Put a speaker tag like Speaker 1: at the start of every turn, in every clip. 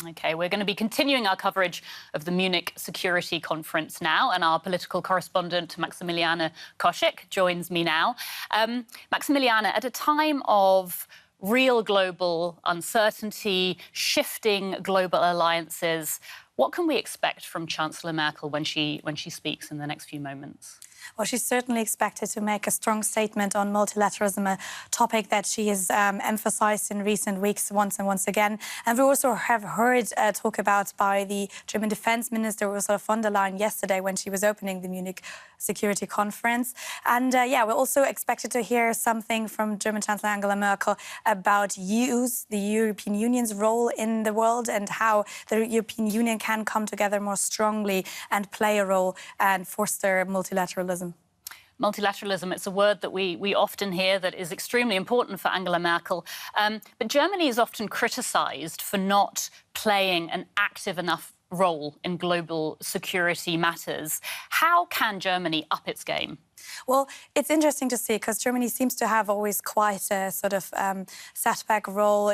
Speaker 1: OK, we're going to be continuing our coverage of the Munich Security Conference now, and our political correspondent, Maximiliana Koschek, joins me now. Maximiliana, at a time of real global uncertainty, shifting global alliances, what can we expect from Chancellor Merkel when she speaks in the next few moments?
Speaker 2: Well, she's certainly expected to make a strong statement on multilateralism, a topic that she has emphasized in recent weeks once and once again. And we also have heard talk about by the German Defense Minister Ursula von der Leyen yesterday when she was opening the Munich Security Conference. And yeah, we're also expected to hear something from German Chancellor Angela Merkel about the European Union's role in the world and how the European Union can come together more strongly and play a role and foster multilateralism.
Speaker 1: Multilateralism, it's a word that we often hear that is extremely important for Angela Merkel. But Germany is often criticised for not playing an active enough role in global security matters. How can Germany up its game?
Speaker 2: Well, it's interesting to see because Germany seems to have always quite a sort of setback role,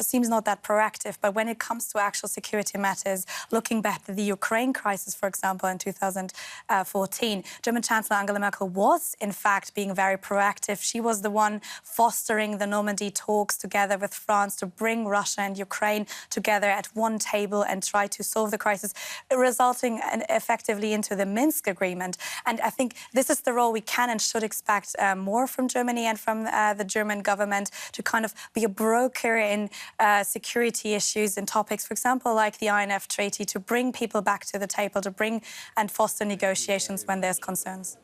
Speaker 2: seems not that proactive. But when it comes to actual security matters, looking back at the Ukraine crisis, for example, in 2014, German Chancellor Angela Merkel was, in fact, being very proactive. She was the one fostering the Normandy talks together with France to bring Russia and Ukraine together at one table and try to solve the crisis, resulting effectively into the Minsk agreement. And I think this is the role we can and should expect more from Germany and from the German government, to kind of be a broker in security issues and topics, for example, like the INF Treaty, to bring people back to the table, to bring and foster negotiations when there's concerns.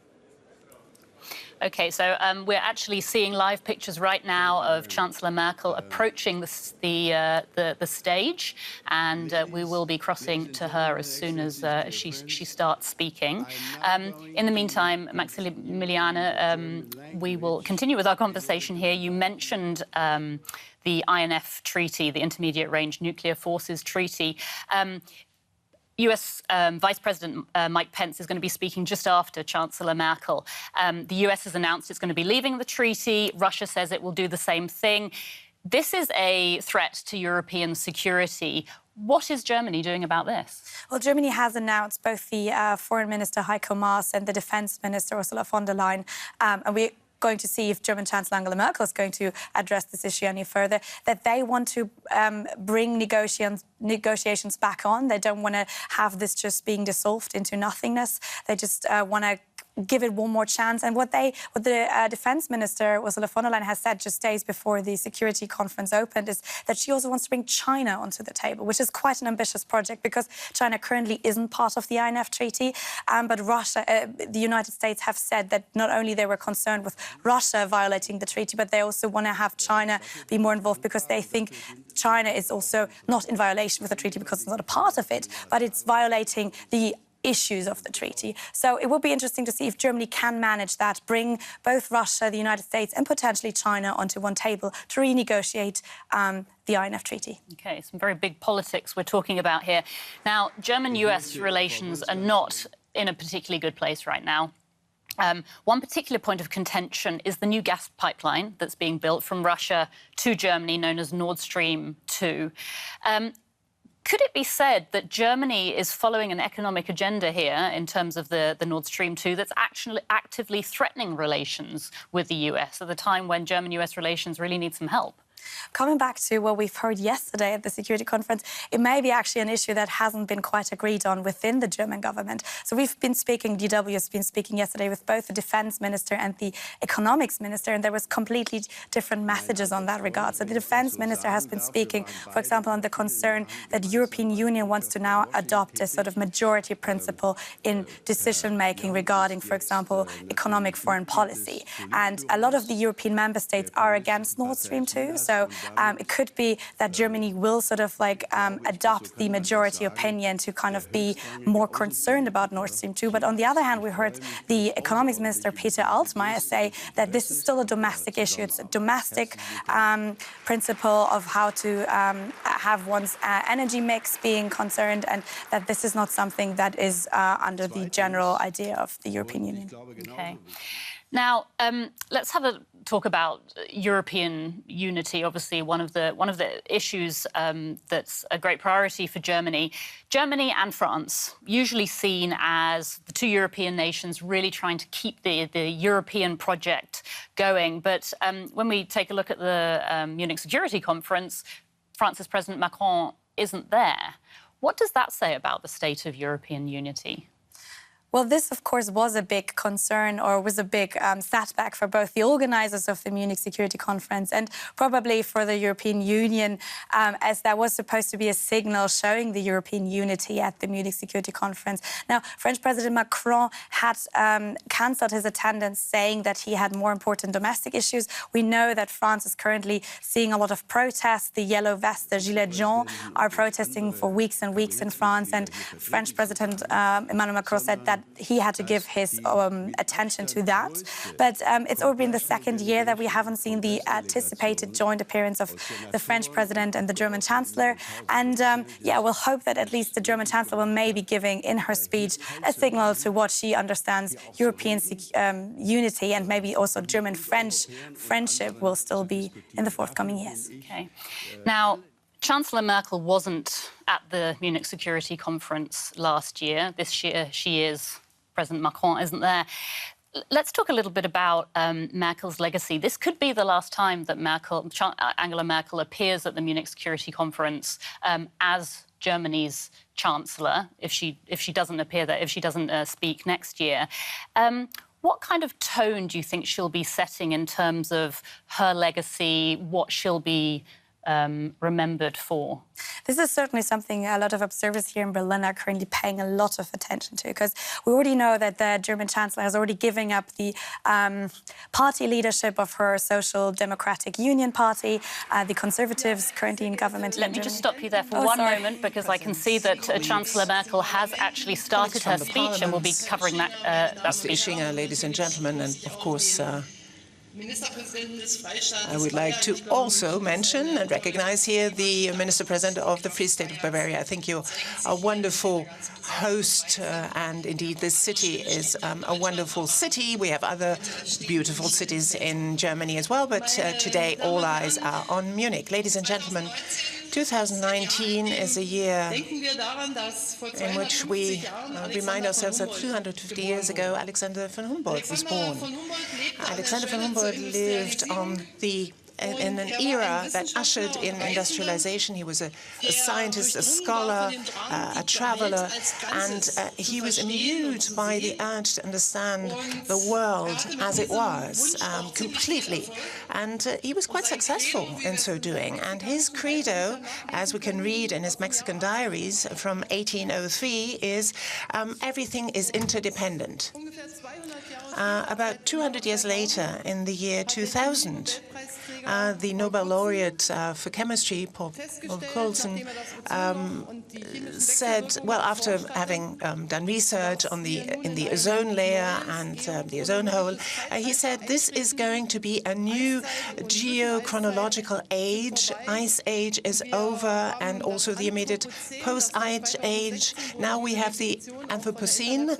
Speaker 1: OK, so we're actually seeing live pictures right now of Chancellor Merkel approaching the stage, and we will be crossing to her as soon as she starts speaking. In the meantime, Maximiliana, we will continue with our conversation here. You mentioned the INF Treaty, the Intermediate Range Nuclear Forces Treaty. US Vice President Mike Pence is going to be speaking just after Chancellor Merkel. The US has announced it's going to be leaving the treaty. Russia says it will do the same thing. This is a threat to European security. What is Germany doing about this? Well,
Speaker 2: Germany has announced, both the Foreign Minister Heiko Maas and the Defense Minister Ursula von der Leyen, and we're going to see if German Chancellor Angela Merkel is going to address this issue any further, that they want to bring negotiations back on. They don't want to have this just being dissolved into nothingness. They just want to give it one more chance. And what the Defense Minister Ursula von der Leyen has said just days before the security conference opened is that she also wants to bring China onto the table, which is quite an ambitious project because China currently isn't part of the INF Treaty. But Russia, the United States have said that not only they were concerned with Russia violating the treaty, but they also want to have China be more involved because they think China is also not in violation with the treaty because it's not a part of it, but it's violating the issues of the treaty. So it will be interesting to see if Germany can manage that, bring both Russia, the United States and potentially China onto one table to renegotiate the INF Treaty. OK, some very big politics we're talking about here. Now, German-US relations are not in a particularly good place right now. One particular point of contention is the new gas pipeline that's being built from Russia to Germany, known as Nord Stream 2. Could it be said that Germany is following an economic agenda here in terms of the Nord Stream 2 that's actually actively threatening relations with the US at the time when German-US relations really need some help? Coming back to what we've heard yesterday at the Security Conference, it may be actually an issue that hasn't been quite agreed on within the German government. So we've been speaking, DW has been speaking yesterday with both the Defense Minister and the Economics Minister, and there was completely different messages on that regard. So the Defense Minister has been speaking, for example, on the concern that the European Union wants to now adopt a sort of majority principle in decision-making regarding, for example, economic foreign policy. And a lot of the European member states are against Nord Stream 2. So it could be that Germany will sort of like adopt the majority opinion to kind of be more concerned about Nord Stream 2. But on the other hand, we heard the economics minister, Peter Altmaier, say that this is still a domestic issue. It's a domestic principle of how to have one's energy mix being concerned, and that this is not something that is under the general idea of the European Union. Okay.
Speaker 1: Now, let's have a talk about European unity. Obviously, one of the issues that's a great priority for Germany. Germany and France, usually seen as the two European nations really trying to keep the European project going. But when we take a look at the Munich Security Conference, France's President Macron isn't there. What does that say about the state of European unity?
Speaker 2: Well, this, of course, was a big concern, or was a big setback for both the organisers of the Munich Security Conference and probably for the European Union, as that was supposed to be a signal showing the European unity at the Munich Security Conference. Now, French President Macron had cancelled his attendance, saying that he had more important domestic issues. We know that France is currently seeing a lot of protests. The yellow vest, the gilets jaunes, are protesting for weeks and weeks in France, and French President Emmanuel Macron said that he had to give his attention to that. But it's already been the second year that we haven't seen the anticipated joint appearance of the French president and the German chancellor. And yeah, we'll hope that at least the German chancellor will maybe giving in her speech a signal to what she understands European unity, and maybe also German-French friendship will still be in the forthcoming years.
Speaker 1: Okay. Now, Chancellor Merkel wasn't at the Munich Security Conference last year. This year she is. President Macron isn't there. Let's talk a little bit about Merkel's legacy. This could be the last time that Angela Merkel appears at the Munich Security Conference as Germany's chancellor, if she doesn't appear there, if she doesn't speak next year. What kind of tone do you think she'll be setting in terms of her legacy, what she'll be remembered for?
Speaker 2: This is certainly something a lot of observers here in Berlin are currently paying a lot of attention to, because we already know that the German Chancellor has already given up the party leadership of her Social Democratic Union Party, the Conservatives currently in government.
Speaker 1: Let me just stop you there for one moment, because I can see that Chancellor Merkel has actually started her speech, and we'll be covering that speech.
Speaker 3: Ladies and gentlemen, and of course, I would like to also mention and recognize here the Minister President of the Free State of Bavaria. I think you're a wonderful host, and indeed this city is a wonderful city. We have other beautiful cities in Germany as well, but today all eyes are on Munich. Ladies and gentlemen, 2019 is a year in which we remind ourselves that 250 years ago Alexander von Humboldt was born. Alexander von Humboldt lived in an era that ushered in industrialization. He was a scientist, a scholar, a traveler, and he was imbued by the urge to understand the world as it was, completely. And he was quite successful in so doing. And his credo, as we can read in his Mexican diaries from 1803, is everything is interdependent. About 200 years later, in the year 2000, the Nobel laureate for chemistry, Paul Coulson, said, well, after having done research on in the ozone layer and the ozone hole, he said this is going to be a new geochronological age. Ice age is over, and also the immediate post-ice age. Now we have the Anthropocene.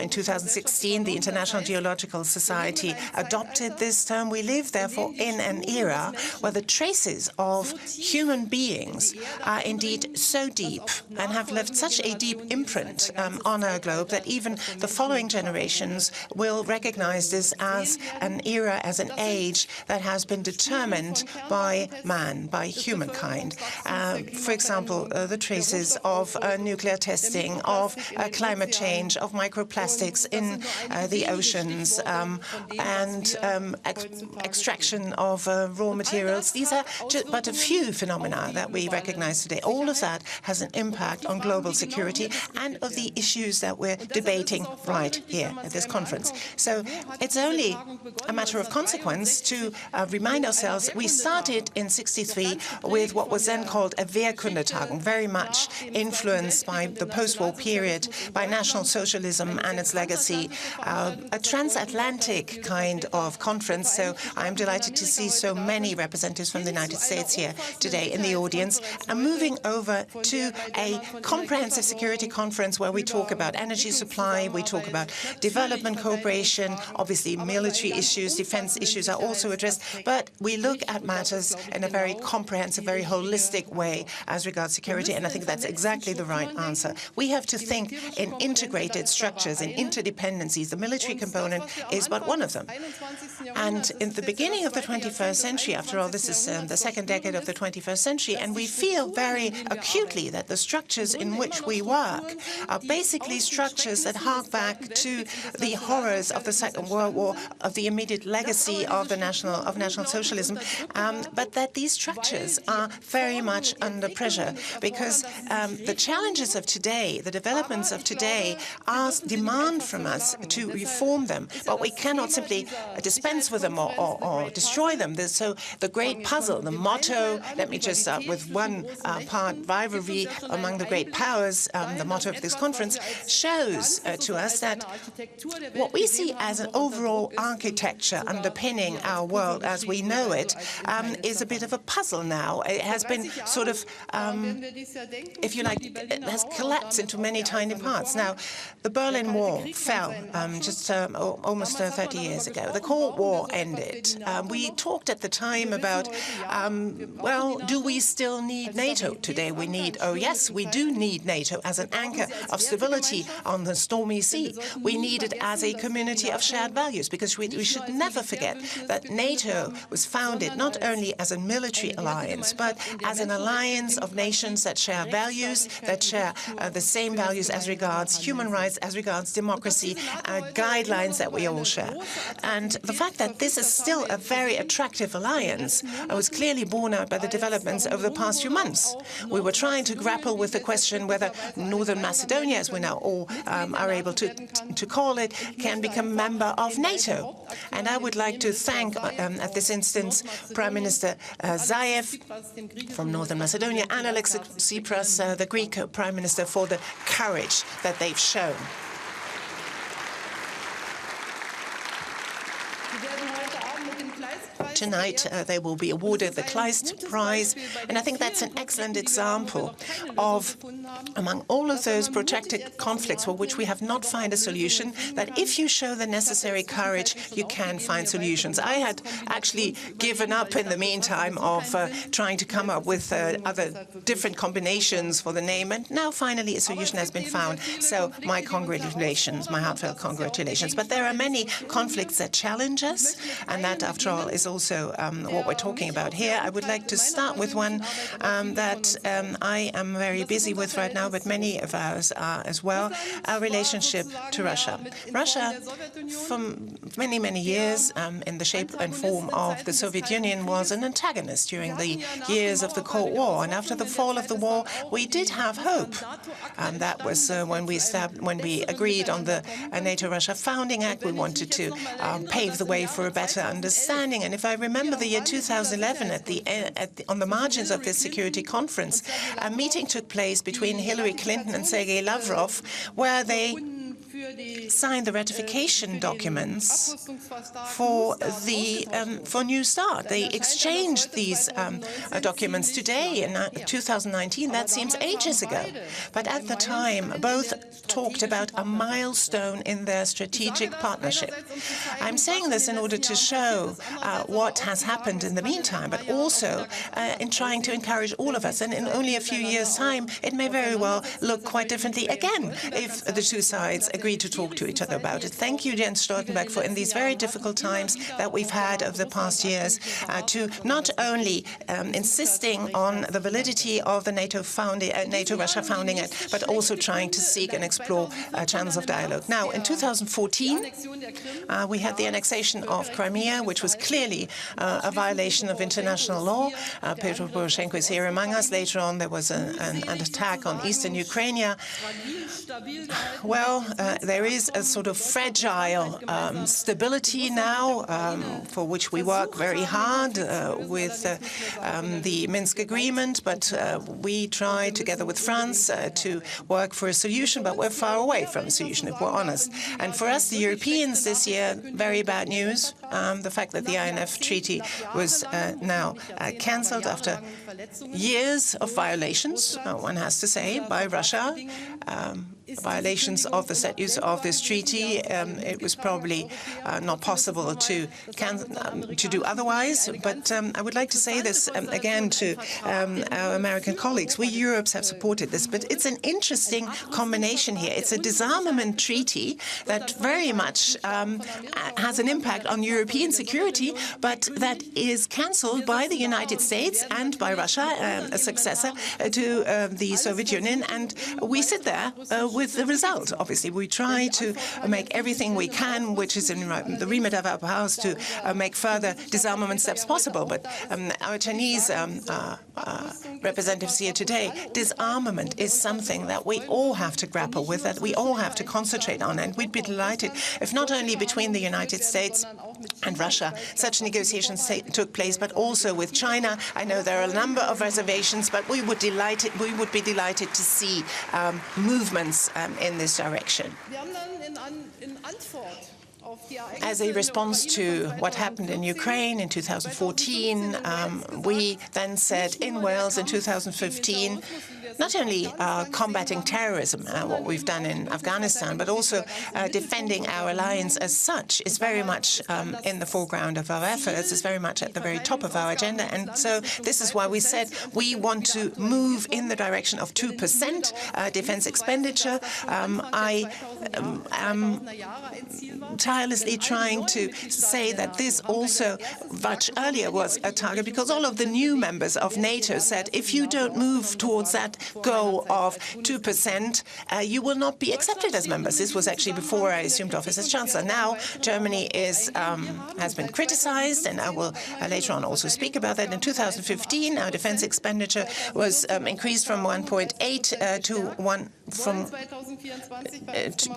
Speaker 3: In 2016, the International Geological Society adopted this term. We live, therefore, in an era where the traces of human beings are indeed so deep and have left such a deep imprint on our globe that even the following generations will recognize this as an era, as an age that has been determined by man, by humankind. For example, the traces of nuclear testing, of climate change, of microplastics in the oceans, and extraction of raw materials. These are just but a few phenomena that we recognize today. All of that has an impact on global security and of the issues that we're debating right here at this conference. So it's only a matter of consequence to remind ourselves we started in '63 with what was then called a Wehrkundetagung, very much influenced by the post-war period, by National Socialism and its legacy, a transatlantic kind of conference. So I'm delighted to see so many representatives from the United States here today in the audience, and moving over to a comprehensive security conference where we talk about energy supply, we talk about development cooperation, obviously military issues, defense issues are also addressed, but we look at matters in a very comprehensive, very holistic way as regards security, and I think that's exactly the right answer. We have to think in integrated structures, in interdependencies. The military component is but one of them. And in the beginning of the 21st century, after all, this is the second decade of the 21st century, and we feel very acutely that the structures in which we work are basically structures that hark back to the horrors of the Second World War, of the immediate legacy of the National Socialism, but that these structures are very much under pressure because the challenges of today, the developments of today, demand from us to reform them, but we cannot simply dispense with them or destroy them. So the great puzzle, the motto, let me just start with one part, rivalry among the great powers, the motto of this conference, shows to us that what we see as an overall architecture underpinning our world as we know it is a bit of a puzzle now. It has been sort of, if you like, it has collapsed into many tiny parts. Now, the Berlin Wall fell just almost 30 years ago. The Cold War ended. We talked at the time about, well, do we still need NATO today? Oh yes, we do need NATO as an anchor of stability on the stormy sea. We need it as a community of shared values, because we should never forget that NATO was founded not only as a military alliance, but as an alliance of nations that share values, that share the same values as regards human rights, as regards democracy, guidelines that we all share. And the fact that this is still a very attractive alliance was clearly borne out by the developments over the past few months. We were trying to grapple with the question whether Northern Macedonia, as we now all are able to call it, can become a member of NATO. And I would like to thank, at this instance, Prime Minister Zaev from Northern Macedonia and Alexis Tsipras, the Greek Prime Minister, for the courage that they've shown. Tonight, they will be awarded the Kleist Prize, and I think that's an excellent example of, among all of those protracted conflicts for which we have not found a solution, that if you show the necessary courage, you can find solutions. I had actually given up in the meantime of trying to come up with other different combinations for the name, and now finally a solution has been found. So my congratulations, my heartfelt congratulations. But there are many conflicts that challenge us, and that, after all, is also what we're talking about here. I would like to start with one that I am very busy with right now, but many of ours are as well, our relationship to Russia. Russia, for many, many years, in the shape and form of the Soviet Union, was an antagonist during the years of the Cold War. And after the fall of the war, we did have hope. And that was when we agreed on the NATO-Russia Founding Act. We wanted to pave the way for a better understanding. And if I remember the year 2011, on the margins of this security conference, a meeting took place between Hillary Clinton and Sergei Lavrov, where they signed the ratification documents for New START. They exchanged these documents today in 2019. That seems ages ago. But at the time, both talked about a milestone in their strategic partnership. I'm saying this in order to show what has happened in the meantime, but also in trying to encourage all of us. And in only a few years' time, it may very well look quite differently again if the two sides agree to talk to each other about it. Thank you, Jens Stoltenberg, for in these very difficult times that we've had over the past years to not only insisting on the validity of the NATO-Russia Founding Act, but also trying to seek and explore channels of dialogue. Now, in 2014, we had the annexation of Crimea, which was clearly a violation of international law. Petro Poroshenko is here among us. Later on, there was an attack on eastern Ukraine. Well, there is a sort of fragile stability now, for which we work very hard with the Minsk agreement, but we try together with France to work for a solution, but we're far away from a solution, if we're honest. And for us, the Europeans this year, very bad news, the fact that the INF Treaty was now cancelled after years of violations, one has to say, by Russia, violations of the statutes of this treaty. It was probably not possible to do otherwise. But I would like to say this again to our American colleagues. We Europeans have supported this, but it's an interesting combination here. It's a disarmament treaty that very much has an impact on European security, but that is cancelled by the United States and by Russia, a successor to the Soviet Union. And we sit there with the result. Obviously, we try to make everything we can, which is in the remit of our powers, to make further disarmament steps possible. But our Chinese representatives here today, disarmament is something that we all have to grapple with, that we all have to concentrate on. And we'd be delighted if not only between the United States and Russia such negotiations took place, but also with China. I know there are a number of reservations, but we would be delighted to see movements in this direction. As a response to what happened in Ukraine in 2014, we then said in Wales in 2015, not only combating terrorism, what we've done in Afghanistan, but also defending our alliance as such is very much in the foreground of our efforts, is very much at the very top of our agenda. And so this is why we said we want to move in the direction of 2% defense expenditure. I am tirelessly trying to say that this also much earlier was a target, because all of the new members of NATO said if you don't move towards that goal of 2%, you will not be accepted as members. This was actually before I assumed office as Chancellor. Now Germany has been criticized, and I will later on also speak about that. In 2015, our defense expenditure was increased from 1.8 to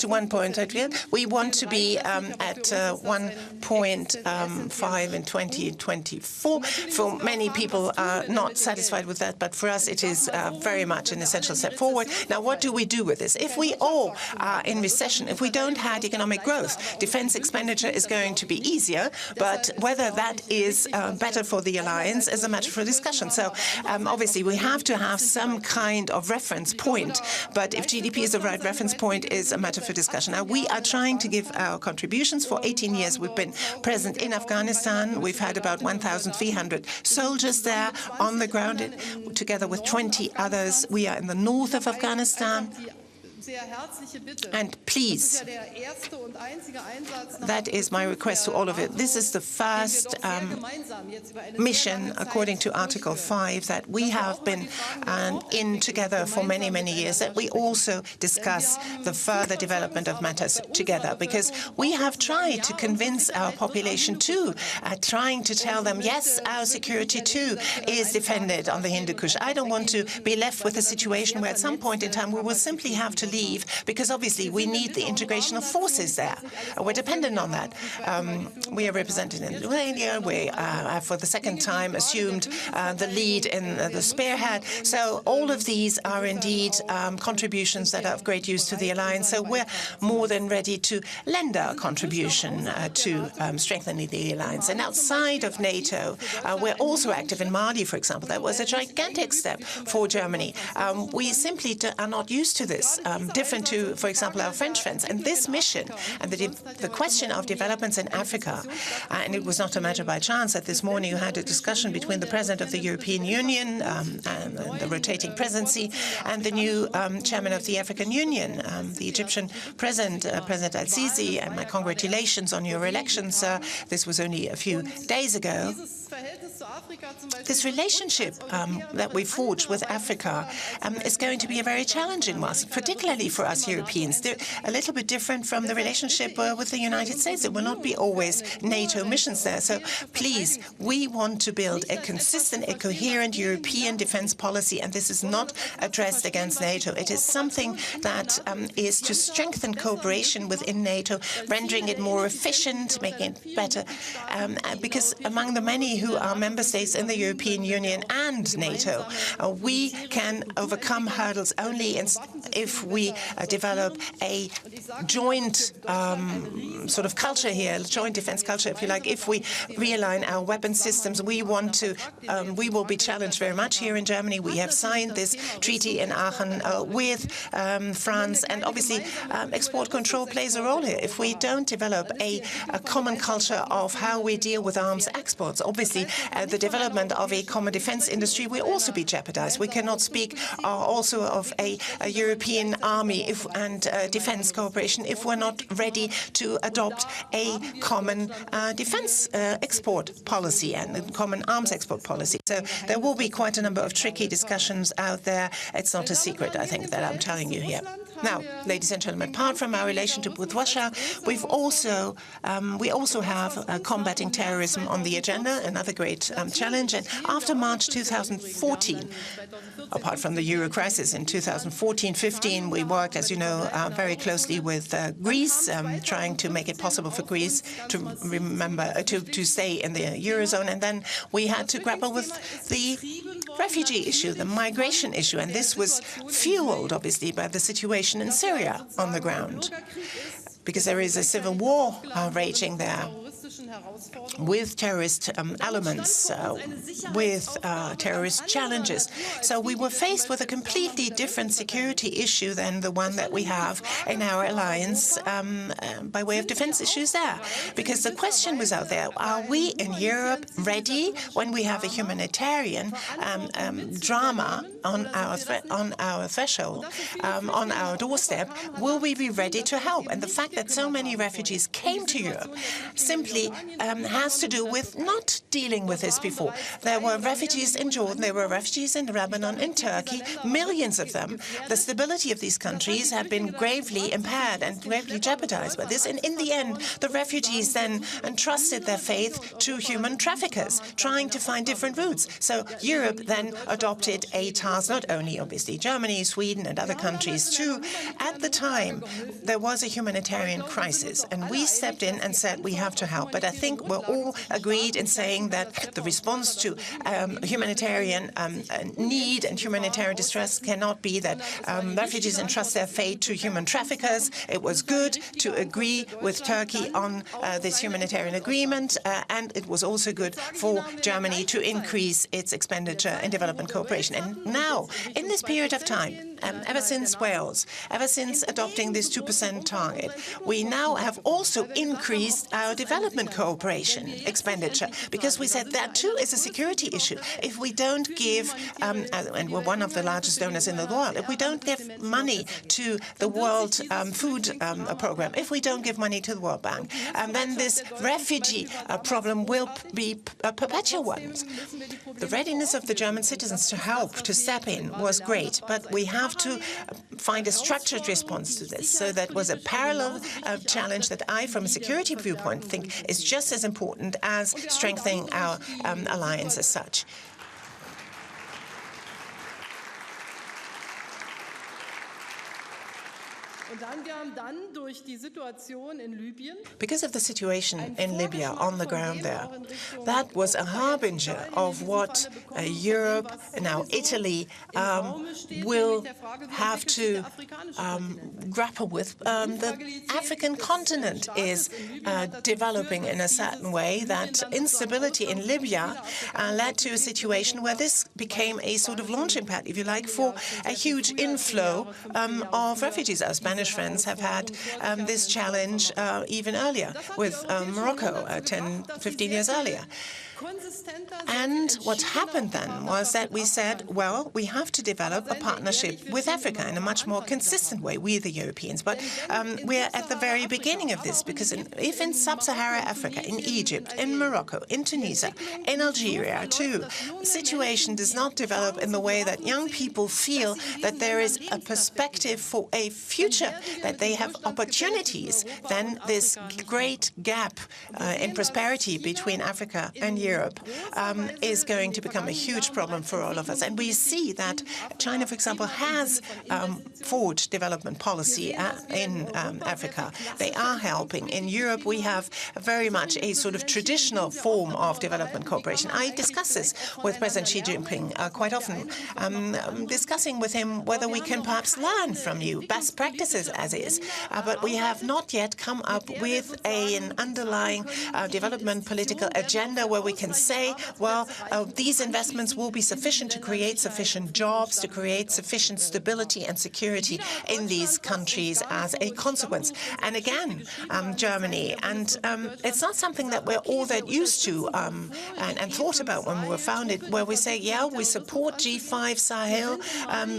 Speaker 3: 1.8. We want to be at 1.5 in 2024. For many people are not satisfied with that, but for us it is very much an essential step forward. Now, what do we do with this? If we all are in recession, if we don't have economic growth, defense expenditure is going to be easier, but whether that is better for the alliance is a matter for discussion. So obviously we have to have some kind of reference point, but if GDP is the right reference point is a matter for discussion. Now, we are trying to give our contributions. For 18 years we've been present in Afghanistan. We've had about 1,300 soldiers there on the ground, together with 20 others. We are in the north of Afghanistan. And please, that is my request to all of you. This is the first mission, according to Article 5, that we have been in together for many, many years, that we also discuss the further development of matters together, because we have tried to convince our population too, trying to tell them, yes, our security too is defended on the Hindu Kush. I don't want to be left with a situation where at some point in time we will simply have to leave, because obviously we need the integration of forces there. We're dependent on that. We are represented in Lithuania. We have for the second time assumed the lead in the spearhead. So all of these are indeed contributions that are of great use to the alliance. So we're more than ready to lend our contribution to strengthening the alliance. And outside of NATO, we're also active in Mali, for example. That was a gigantic step for Germany. We simply are not used to this, different to, for example, our French friends. And this mission and the question of developments in Africa, and it was not a matter by chance that this morning you had a discussion between the President of the European Union and the rotating presidency and the new chairman of the African Union, the Egyptian President, President al-Sisi, and my congratulations on your election, sir. This was only a few days ago. this relationship that we forged with Africa is going to be a very challenging one, particularly for us Europeans. They're a little bit different from the relationship with the United States. It will not be always NATO missions there. So please, we want to build a consistent, a coherent European defense policy, and this is not addressed against NATO. It is something that is to strengthen cooperation within NATO, rendering it more efficient, making it better, because among the many who are member states in the European Union and NATO, we can overcome hurdles only if we develop a joint sort of culture here, joint defense culture, if you like. If we realign our weapon systems, we will be challenged very much here in Germany. We have signed this treaty in Aachen with France, and obviously export control plays a role here. If we don't develop a common culture of how we deal with arms exports, obviously the development of a common defense industry will also be jeopardized. We cannot speak also of a European army and defense cooperation if we're not ready to adopt a common defense export policy and a common arms export policy. So there will be quite a number of tricky discussions out there. It's not a secret, I think, that I'm telling you here. Now, ladies and gentlemen, apart from our relationship with Russia, we also have combating terrorism on the agenda, another great challenge. And after March 2014, apart from the Euro crisis in 2014-15, we worked, as you know, very closely with Greece, trying to make it possible for Greece to stay in the Eurozone. And then we had to grapple with the refugee issue, the migration issue. And this was fueled, obviously, by the situation in Syria on the ground, because there is a civil war raging there, with terrorist elements, with terrorist challenges. So we were faced with a completely different security issue than the one that we have in our alliance by way of defense issues there. Because the question was out there, are we in Europe ready when we have a humanitarian drama on our threshold, on our doorstep? Will we be ready to help? And the fact that so many refugees came to Europe simply has to do with not dealing with this before. There were refugees in Jordan, there were refugees in Lebanon, in Turkey, millions of them. The stability of these countries had been gravely impaired and gravely jeopardized by this. And in the end, the refugees then entrusted their faith to human traffickers, trying to find different routes. So Europe then adopted a task, not only obviously Germany, Sweden and other countries too. At the time, there was a humanitarian crisis, and we stepped in and said we have to help. But I think we're all agreed in saying that the response to humanitarian need and humanitarian distress cannot be that refugees entrust their fate to human traffickers. It was good to agree with Turkey on this humanitarian agreement, and it was also good for Germany to increase its expenditure in development cooperation. And now, in this period of time, ever since Wales, ever since adopting this 2% target, we now have also increased our development cooperation expenditure, because we said that too is a security issue. If we don't give, and we're one of the largest donors in the world, if we don't give money to the World Food Program, if we don't give money to the World Bank, then this refugee problem will be a perpetual one. The readiness of the German citizens to help, to step in, was great, but we have to find a structured response to this. So that was a parallel challenge that I, from a security viewpoint, think is just as important as strengthening our alliance as such. Because of the situation in Libya on the ground there, that was a harbinger of what Europe, now Italy, will have to grapple with. The African continent is developing in a certain way. That instability in Libya led to a situation where this became a sort of launching pad, if you like, for a huge inflow of refugees. Our Spanish friends have had this challenge even earlier with Morocco 10, 15 years earlier. And what happened then was that we said, well, we have to develop a partnership with Africa in a much more consistent way, we the Europeans. But we're at the very beginning of this, because if in sub-Saharan Africa, in Egypt, in Morocco, in Tunisia, in Algeria too, the situation does not develop in the way that young people feel that there is a perspective for a future, that they have opportunities, then this great gap in prosperity between Africa and Europe is going to become a huge problem for all of us. And we see that China, for example, has forged development policy in Africa. They are helping. In Europe, we have very much a sort of traditional form of development cooperation. I discuss this with President Xi Jinping quite often, discussing with him whether we can perhaps learn from you, best practices as is. But we have not yet come up with an underlying development political agenda where we can say, well, these investments will be sufficient to create sufficient jobs, to create sufficient stability and security in these countries as a consequence. And again, Germany, and it's not something that we're all that used to and thought about when we were founded, where we say, yeah, we support G5 Sahel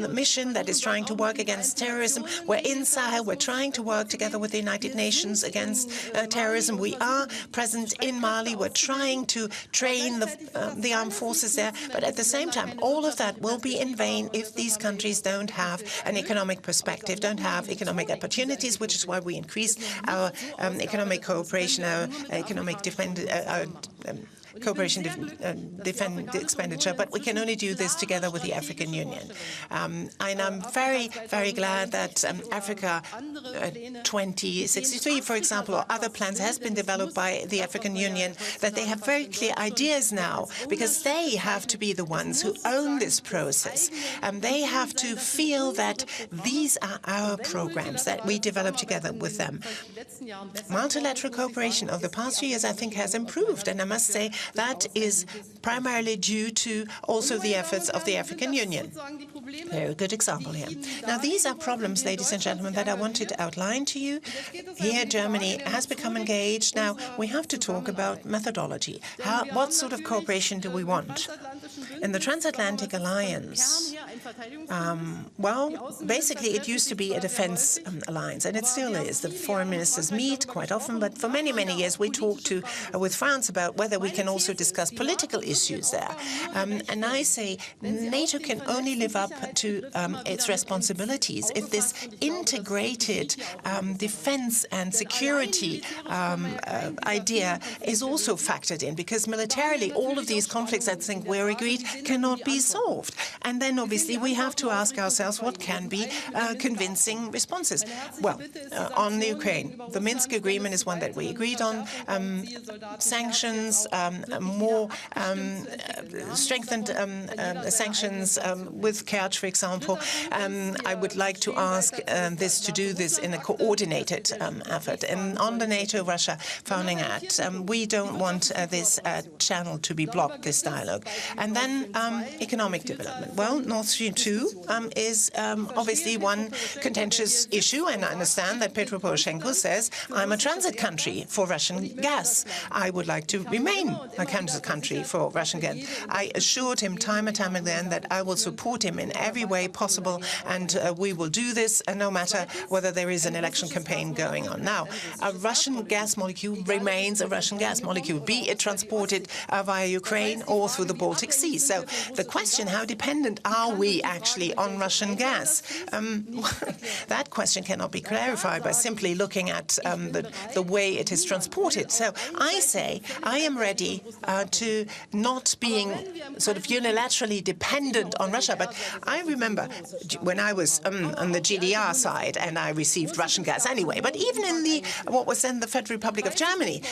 Speaker 3: mission that is trying to work against terrorism. We're in Sahel. We're trying to work together with the United Nations against terrorism. We are present in Mali. We're trying to train the armed forces there. But at the same time, all of that will be in vain if these countries don't have an economic perspective, don't have economic opportunities, which is why we increased our economic cooperation, our economic cooperation defend expenditure, but we can only do this together with the African Union. And I'm very, very glad that Africa 2063, for example, or other plans has been developed by the African Union, that they have very clear ideas now, because they have to be the ones who own this process. They have to feel that these are our programs that we develop together with them. Multilateral cooperation over the past few years, I think, has improved, and I must say that is primarily due to also the efforts of the African Union. Very good example here. Now, these are problems, ladies and gentlemen, that I wanted to outline to you. Here, Germany has become engaged. Now, we have to talk about methodology. What sort of cooperation do we want? In the Transatlantic Alliance, well, basically, it used to be a defense alliance, and it still is. The foreign ministers meet quite often, but for many, many years, we talked with France about whether we can also discuss political issues there. And I say NATO can only live up to its responsibilities if this integrated defense and security idea is also factored in, because militarily, all of these conflicts, I think we're agreed, cannot be solved. And then, obviously, we have to ask ourselves what can be convincing responses. Well, on the Ukraine, the Minsk agreement is one that we agreed on. Sanctions, more strengthened sanctions with Kerch, for example. I would like to ask to do this in a coordinated effort. And on the NATO-Russia Founding Act, we don't want this channel to be blocked, this dialogue. And then economic development. Well, Nord Stream 2 is obviously one contentious issue, and I understand that Petro Poroshenko says, I'm a transit country for Russian gas. I would like to remain a transit country for Russian gas. I assured him time and time again that I will support him in every way possible, and we will do this no matter whether there is an election campaign going on. Now, a Russian gas molecule remains a Russian gas molecule, be it transported via Ukraine or through the Baltic Sea. So the question, how dependent are we actually on Russian gas? That question cannot be clarified by simply looking at the way it is transported. So I say I am ready to not being sort of unilaterally dependent on Russia. But I remember when I was on the GDR side, and I received Russian gas anyway. But even in what was then the Federal Republic of Germany,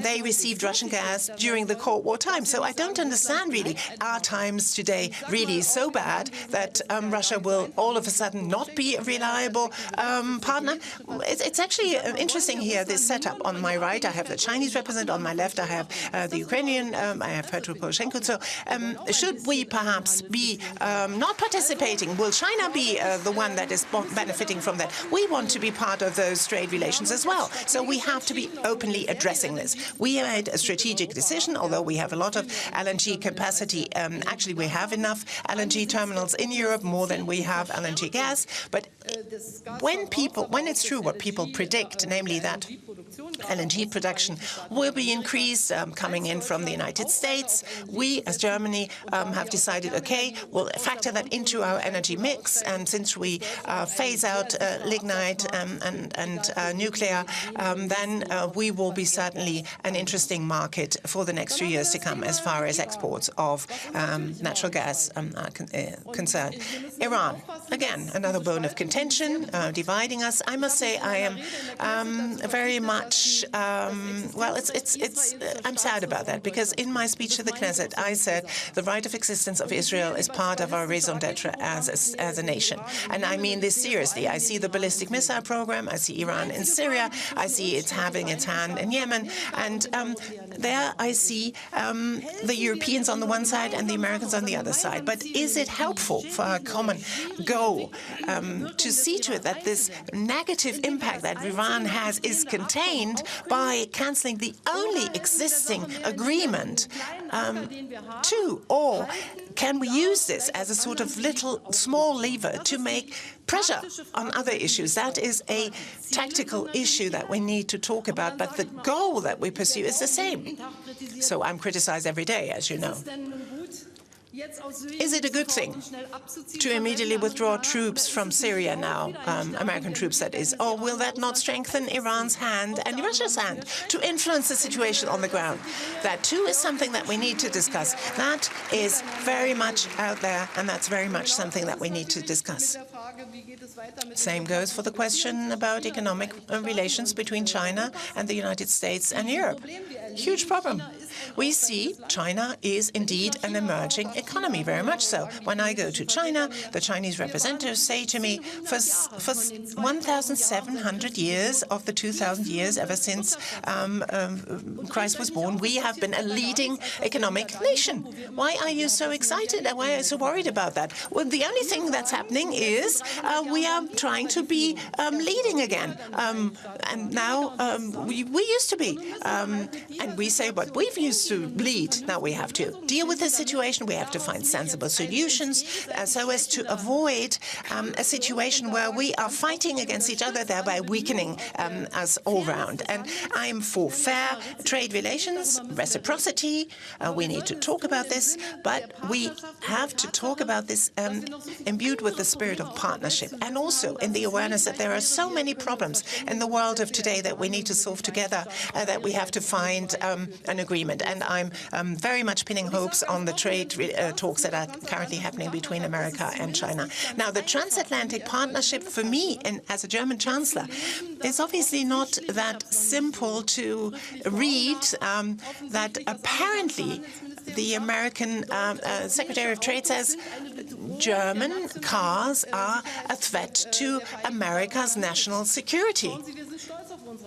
Speaker 3: they received Russian gas during the Cold War time. So I don't understand really, are times today really so bad that Russia will all of a sudden not be a reliable partner. It's actually interesting here, this setup. On my right, I have the Chinese representative. On my left, I have the Ukrainian. I have Petro Poroshenko. So should we perhaps be not participating? Will China be the one that is benefiting from that? We want to be part of those trade relations as well. So we have to be openly addressing this. We made a strategic decision, although we have a lot of LNG capacity. Actually, we have enough LNG terminals in Europe, more than we have LNG gas. But when it's true what people predict, namely that LNG production will be increased coming in from the United States, we, as Germany, have decided, okay, we'll factor that into our energy mix. And since we phase out lignite and nuclear, then we will be certainly an interesting market for the next few years to come as far as exports of natural gas are concerned. Iran, again, another bone of contention, dividing us. I must say I am very much, well, I'm sad about that, because in my speech to the Knesset, I said the right of existence of Israel is part of our raison d'etre as a nation. And I mean this seriously. I see the ballistic missile program. I see Iran in Syria. I see it's having its hand in Yemen. And there I see the Europeans on the one side and the Americans on the other side. But is it helpful for our common goal to see to it that this negative impact that Iran has is contained by cancelling the only existing agreement or can we use this as a sort of small lever to make pressure on other issues? That is a tactical issue that we need to talk about, but the goal that we pursue is the same. So I'm criticized every day, as you know. Is it a good thing to immediately withdraw troops from Syria now, American troops that is, or will that not strengthen Iran's hand and Russia's hand to influence the situation on the ground? That too is something that we need to discuss. That is very much out there, and that's very much something that we need to discuss. Same goes for the question about economic relations between China and the United States and Europe. Huge problem. We see China is indeed an emerging economy, very much so. When I go to China, the Chinese representatives say to me, for 1,700 years of the 2,000 years ever since Christ was born, we have been a leading economic nation. Why are you so excited? Why are you so worried about that? Well, the only thing that's happening is we are trying to be leading again. And now we used to be. And we say, but we've used to lead. Now we have to deal with the situation. We have to find sensible solutions so as to avoid a situation where we are fighting against each other, thereby weakening us all round. And I'm for fair trade relations, reciprocity. We need to talk about this, but we have to talk about this imbued with the spirit of partnership, and also in the awareness that there are so many problems in the world of today that we need to solve together, that we have to find an agreement. And I'm very much pinning hopes on the trade talks that are currently happening between America and China. Now, the Transatlantic Partnership, for me, and as a German Chancellor, is obviously not that simple to read, that apparently the American Secretary of Trade says German cars are a threat to America's national security.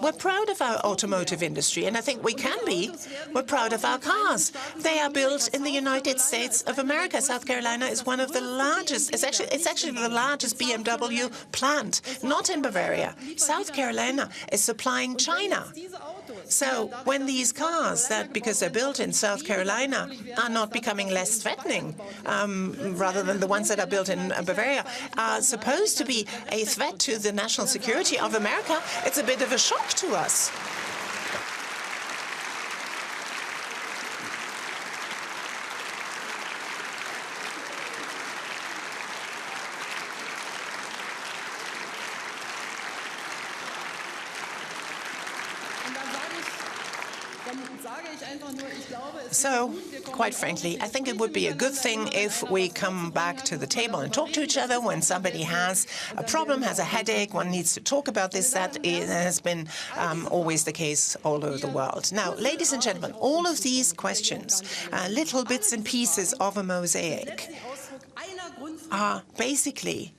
Speaker 3: We're proud of our automotive industry, and I think we can be. We're proud of our cars. They are built in the United States of America. South Carolina is one of the largest. It's actually the largest BMW plant, not in Bavaria. South Carolina is supplying China. So when these cars, that because they're built in South Carolina, are not becoming less threatening, rather than the ones that are built in Bavaria, are supposed to be a threat to the national security of America, it's a bit of a shock to us. So, quite frankly, I think it would be a good thing if we come back to the table and talk to each other when somebody has a problem, has a headache, one needs to talk about this. That has been always the case all over the world. Now, ladies and gentlemen, all of these questions, little bits and pieces of a mosaic, are basically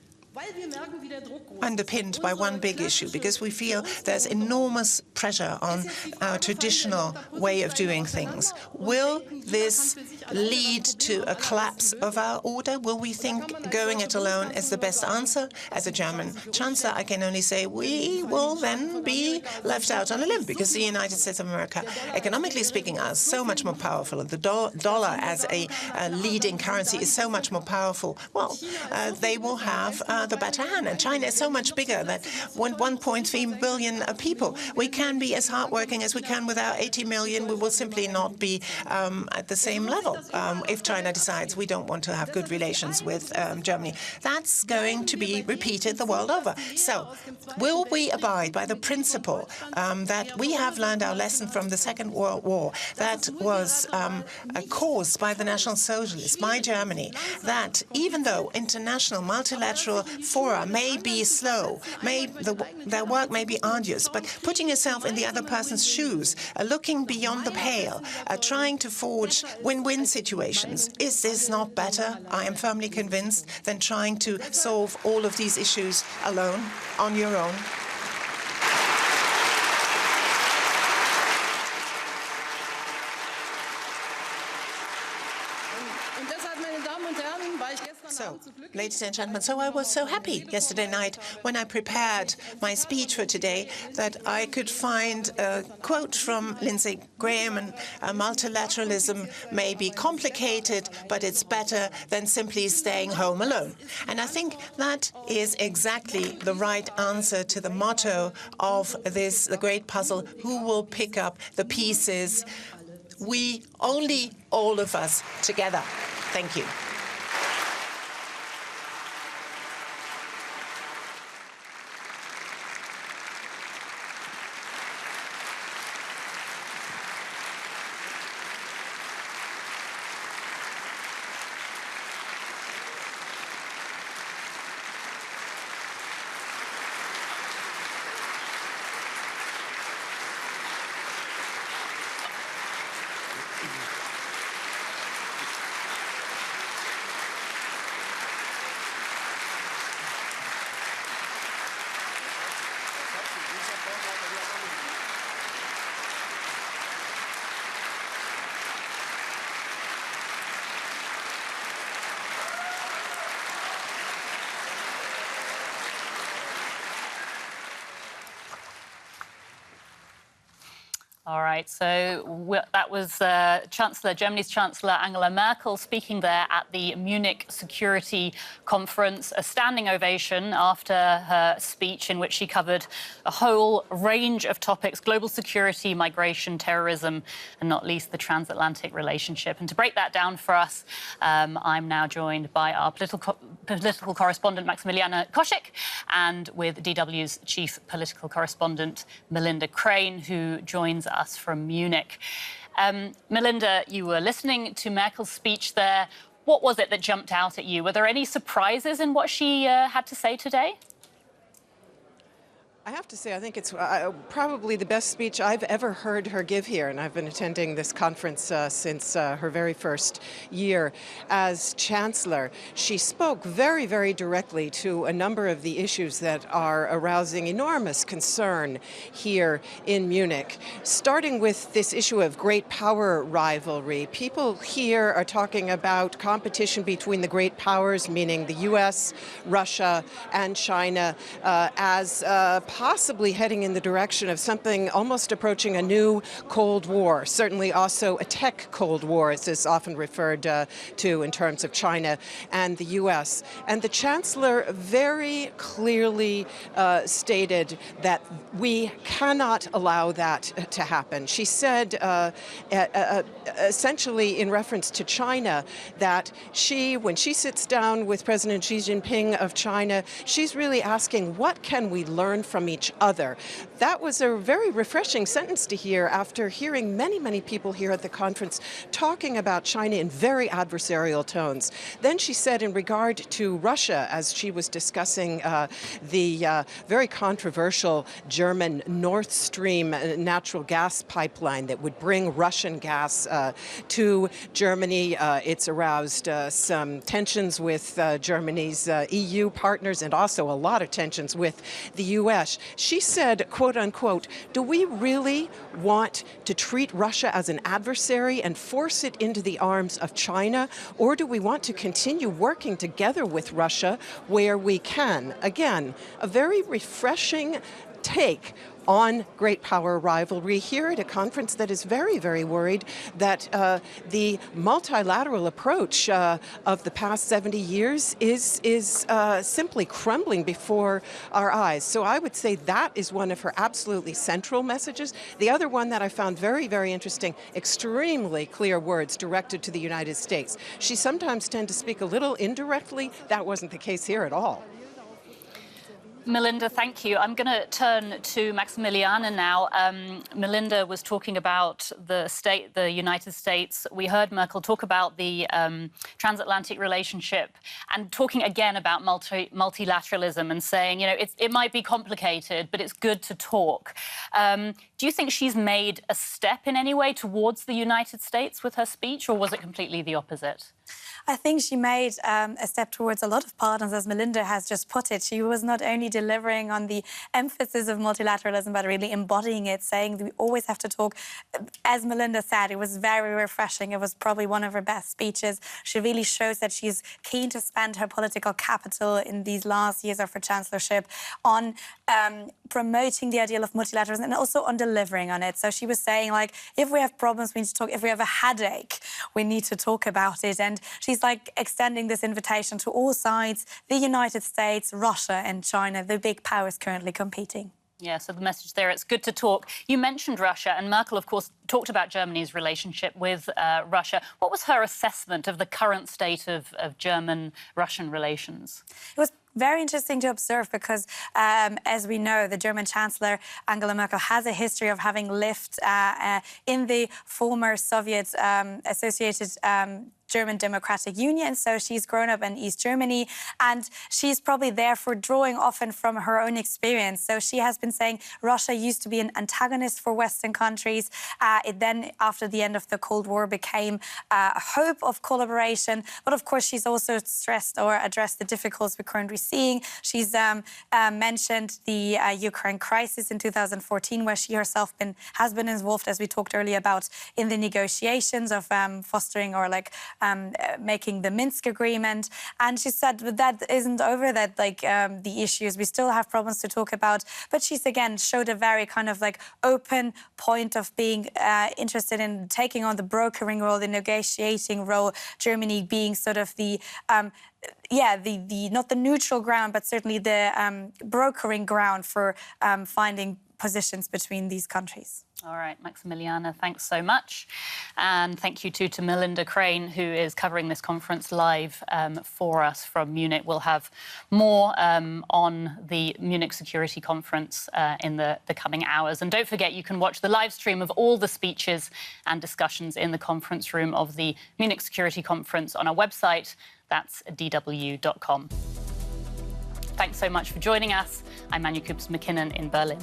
Speaker 3: underpinned by one big issue, because we feel there's enormous pressure on our traditional way of doing things. Will this lead to a collapse of our order? Will we think going it alone is the best answer? As a German Chancellor, I can only say we will then be left out on a limb, because the United States of America, economically speaking, are so much more powerful, and the dollar as a leading currency is so much more powerful. Well, they will have the better hand. And China is so much bigger than 1.3 billion people. We can be as hardworking as we can with our 80 million. We will simply not be at the same level if China decides we don't want to have good relations with Germany. That's going to be repeated the world over. So will we abide by the principle that we have learned our lesson from the Second World War that was caused by the National Socialists, by Germany, that even though international multilateral fora may be slow, their work may be arduous, but putting yourself in the other person's shoes, looking beyond the pale, trying to forge win-win situations, is this not better, I am firmly convinced, than trying to solve all of these issues alone, on your own? So, ladies and gentlemen, so I was so happy yesterday night when I prepared my speech for today that I could find a quote from Lindsey Graham, and multilateralism may be complicated, but it's better than simply staying home alone. And I think that is exactly the right answer to the motto of this, the great puzzle: who will pick up the pieces? We, only all of us together. Thank you.
Speaker 1: All right, so that was Germany's Chancellor Angela Merkel speaking there at the Munich Security Conference, a standing ovation after her speech in which she covered a whole range of topics: global security, migration, terrorism, and not least the transatlantic relationship. And to break that down for us, I'm now joined by our political correspondent, Maximiliana Koschek, and with DW's chief political correspondent, Melinda Crane, who joins us from Munich. Melinda, you were listening to Merkel's speech there. What was it that jumped out at you? Were there any surprises in what she had to say today?
Speaker 4: I have to say, I think it's probably the best speech I've ever heard her give here, and I've been attending this conference since her very first year as Chancellor. She spoke very, very directly to a number of the issues that are arousing enormous concern here in Munich, starting with this issue of great power rivalry. People here are talking about competition between the great powers, meaning the US, Russia, and China, as possibly heading in the direction of something almost approaching a new Cold War, certainly also a tech Cold War, as is often referred to in terms of China and the US. And the Chancellor very clearly stated that we cannot allow that to happen. She said, essentially in reference to China, that when she sits down with President Xi Jinping of China, she's really asking, what can we learn from from each other. That was a very refreshing sentence to hear after hearing many people here at the conference talking about China in very adversarial tones. Then she said in regard to Russia, as she was discussing the very controversial German Nord Stream natural gas pipeline that would bring Russian gas to Germany. It's aroused some tensions with Germany's EU partners and also a lot of tensions with the US. She said, quote unquote, do we really want to treat Russia as an adversary and force it into the arms of China, or do we want to continue working together with Russia where we can? Again, a very refreshing take on great power rivalry here at a conference that is very worried that the multilateral approach of the past 70 years is simply crumbling before our eyes. So I would say that is one of her absolutely central messages. The other one that I found very interesting, extremely clear words directed to the United States. She sometimes tends to speak a little indirectly. That wasn't the case here at all.
Speaker 1: Melinda, thank you. I'm going to turn to Maximiliana now. Melinda was talking about the United States. We heard Merkel talk about the transatlantic relationship and talking again about multilateralism and saying, you know, it might be complicated, but it's good to talk. Do you think she's made a step in any way towards the United States with her speech, or was it completely the opposite?
Speaker 2: I think she made a step towards a lot of partners, as Melinda has just put it. She was not only delivering on the emphasis of multilateralism, but really embodying it, saying that we always have to talk. As Melinda said, it was very refreshing. It was probably one of her best speeches. She really shows that she's keen to spend her political capital in these last years of her chancellorship on promoting the ideal of multilateralism and also on delivering on it. So she was saying, like, if we have problems, we need to talk. If we have a headache, we need to talk about it. And she's like extending this invitation to all sides, the United States, Russia and China, the big powers currently competing.
Speaker 1: Yeah, so the message there, it's good to talk. You mentioned Russia, and Merkel, of course, talked about Germany's relationship with Russia. What was her assessment of the current state of German-Russian relations?
Speaker 2: It was very interesting to observe because, as we know, the German Chancellor Angela Merkel has a history of having lived in the former Soviet associated German Democratic Union, so she's grown up in East Germany, and she's probably therefore drawing often from her own experience. So she has been saying Russia used to be an antagonist for Western countries. It then, after the end of the Cold War, became a hope of collaboration. But of course, she's also stressed or addressed the difficulties we're currently seeing. She's mentioned the Ukraine crisis in 2014, where she herself has been involved, as we talked earlier about, in the negotiations of fostering or making the Minsk agreement. And she said that isn't over, that the issues, we still have problems to talk about. But she's again showed a very kind of open point of being interested in taking on the brokering role, the negotiating role, Germany being sort of the not the neutral ground, but certainly the brokering ground for finding positions between these countries.
Speaker 1: All right, Maximiliana, thanks so much. And thank you too to Melinda Crane, who is covering this conference live for us from Munich. We'll have more on the Munich Security Conference in the coming hours. And don't forget, you can watch the live stream of all the speeches and discussions in the conference room of the Munich Security Conference on our website. That's dw.com. Thanks so much for joining us. I'm Manu Coops-McKinnon in Berlin.